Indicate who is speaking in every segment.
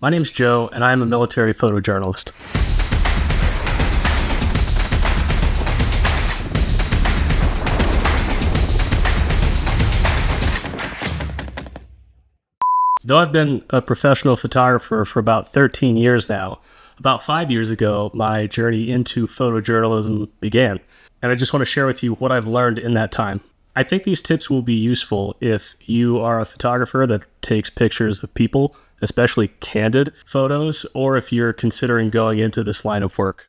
Speaker 1: My name's Joe, and I am a military photojournalist. Though I've been a professional photographer for about 13 years now, about 5 years ago, my journey into photojournalism began. And I just want to share with you what I've learned in that time. I think these tips will be useful if you are a photographer that takes pictures of people, especially candid photos, or if you're considering going into this line of work.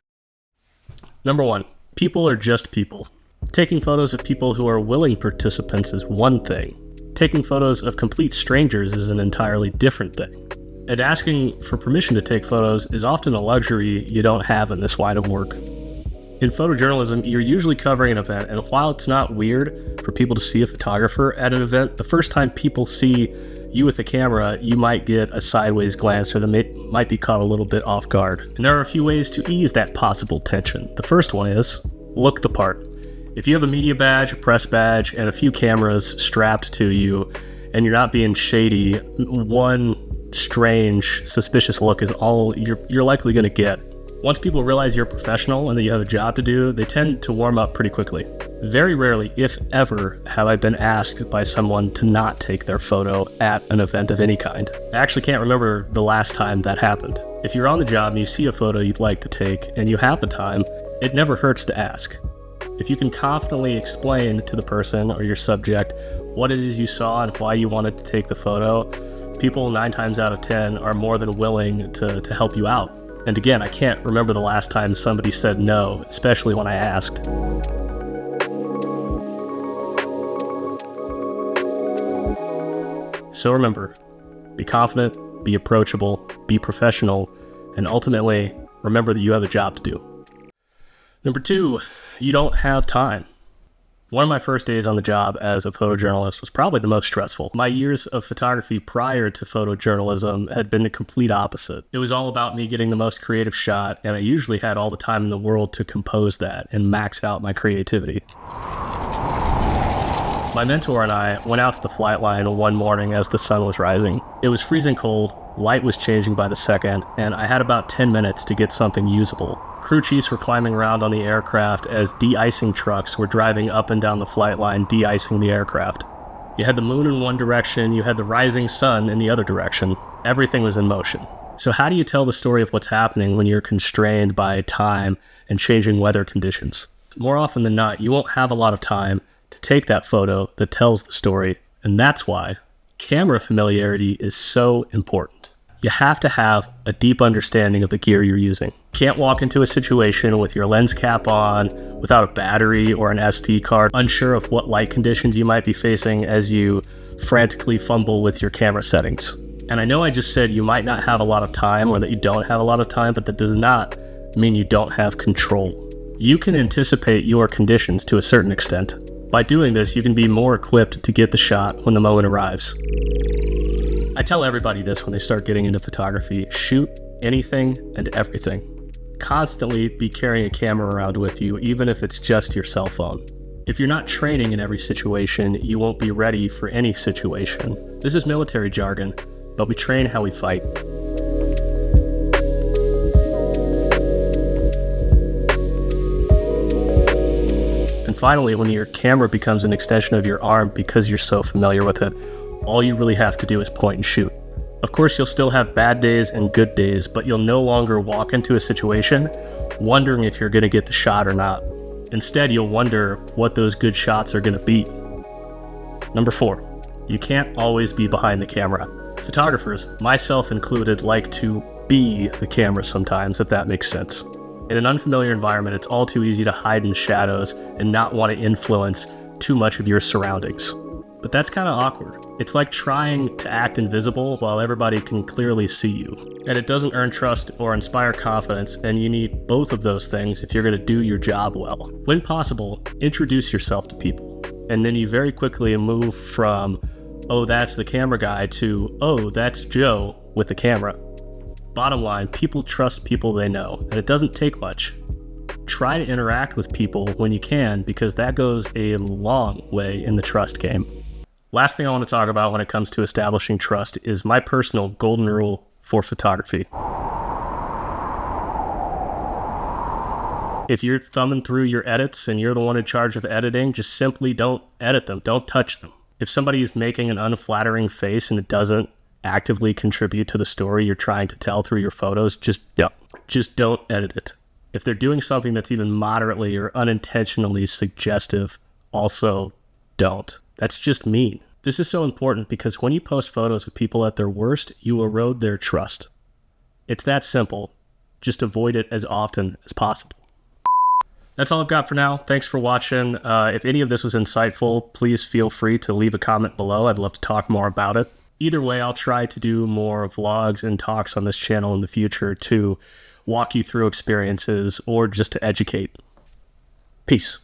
Speaker 1: Number one, people are just people. Taking photos of people who are willing participants is one thing. Taking photos of complete strangers is an entirely different thing. And asking for permission to take photos is often a luxury you don't have in this line of work. In photojournalism, you're usually covering an event, and while it's not weird for people to see a photographer at an event, the first time people see you with a camera, you might get a sideways glance or they might be caught a little bit off guard. And there are a few ways to ease that possible tension. The first one is look the part. If you have a media badge, a press badge, and a few cameras strapped to you, and you're not being shady, one strange, suspicious look is all you're likely going to get. Once people realize you're a professional and that you have a job to do, they tend to warm up pretty quickly. Very rarely, if ever, have I been asked by someone to not take their photo at an event of any kind. I actually can't remember the last time that happened. If you're on the job and you see a photo you'd like to take and you have the time, it never hurts to ask. If you can confidently explain to the person or your subject what it is you saw and why you wanted to take the photo, people 9 times out of 10 are more than willing to help you out. And again, I can't remember the last time somebody said no, especially when I asked. So remember, be confident, be approachable, be professional, and ultimately, remember that you have a job to do. Number 2, you don't have time. One of my first days on the job as a photojournalist was probably the most stressful. My years of photography prior to photojournalism had been the complete opposite. It was all about me getting the most creative shot, and I usually had all the time in the world to compose that and max out my creativity. My mentor and I went out to the flight line one morning as the sun was rising. It was freezing cold, light was changing by the second, and I had about 10 minutes to get something usable. Crew chiefs were climbing around on the aircraft as de-icing trucks were driving up and down the flight line, de-icing the aircraft. You had the moon in one direction, you had the rising sun in the other direction. Everything was in motion. So how do you tell the story of what's happening when you're constrained by time and changing weather conditions? More often than not, you won't have a lot of time to take that photo that tells the story, and that's why camera familiarity is so important. You have to have a deep understanding of the gear you're using. Can't walk into a situation with your lens cap on, without a battery or an SD card, unsure of what light conditions you might be facing as you frantically fumble with your camera settings. And I know I just said you might not have a lot of time or that you don't have a lot of time, but that does not mean you don't have control. You can anticipate your conditions to a certain extent. By doing this, you can be more equipped to get the shot when the moment arrives. I tell everybody this when they start getting into photography: shoot anything and everything. Constantly be carrying a camera around with you, even if it's just your cell phone. If you're not training in every situation, you won't be ready for any situation. This is military jargon, but we train how we fight. And finally, when your camera becomes an extension of your arm because you're so familiar with it, all you really have to do is point and shoot. Of course, you'll still have bad days and good days, but you'll no longer walk into a situation wondering if you're going to get the shot or not. Instead, you'll wonder what those good shots are going to be. Number 4, you can't always be behind the camera. Photographers, myself included, like to be the camera sometimes, if that makes sense. In an unfamiliar environment, it's all too easy to hide in the shadows and not want to influence too much of your surroundings. But that's kind of awkward. It's like trying to act invisible while everybody can clearly see you. And it doesn't earn trust or inspire confidence, and you need both of those things if you're going to do your job well. When possible, introduce yourself to people. And then you very quickly move from, oh, that's the camera guy, to, oh, that's Joe with the camera. Bottom line, people trust people they know, and it doesn't take much. Try to interact with people when you can, because that goes a long way in the trust game. Last thing I want to talk about when it comes to establishing trust is my personal golden rule for photography. If you're thumbing through your edits and you're the one in charge of editing, just simply don't edit them. Don't touch them. If somebody is making an unflattering face and it doesn't actively contribute to the story you're trying to tell through your photos, just don't edit it. If they're doing something that's even moderately or unintentionally suggestive, also don't. That's just mean. This is so important because when you post photos of people at their worst, you erode their trust. It's that simple. Just avoid it as often as possible. That's all I've got for now. Thanks for watching. If any of this was insightful, please feel free to leave a comment below. I'd love to talk more about it. Either way, I'll try to do more vlogs and talks on this channel in the future to walk you through experiences or just to educate. Peace.